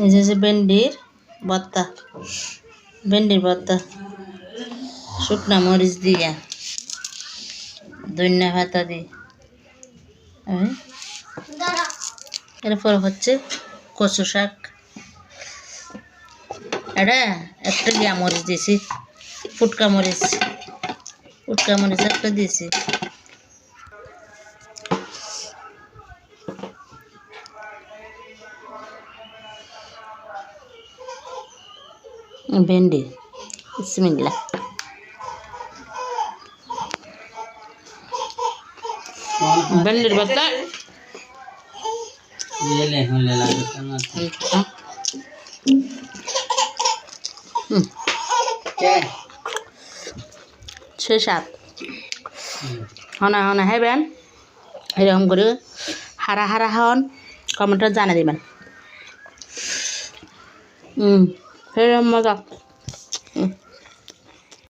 এই যে ভেন্ডির ভর্তা, ভেন্ডির ভর্তা শুকনা মরিচ দিয়া ধনিয়া পাতা দিয়ে। এরপর হচ্ছে কচু শাক, এটা একটা দিয়া মরিচ দিয়েছি, ফুটকা মরিচ একটা দিয়েছি। ভেন্ডি বিসমিল্লাহ। ভেন্ডির ভর্তা সে স্বাদ হনা হনা হেবেন। এরকম করে হারা হারা হন কমেন্টে জানিয়ে দেবেন। সেরকম মজা।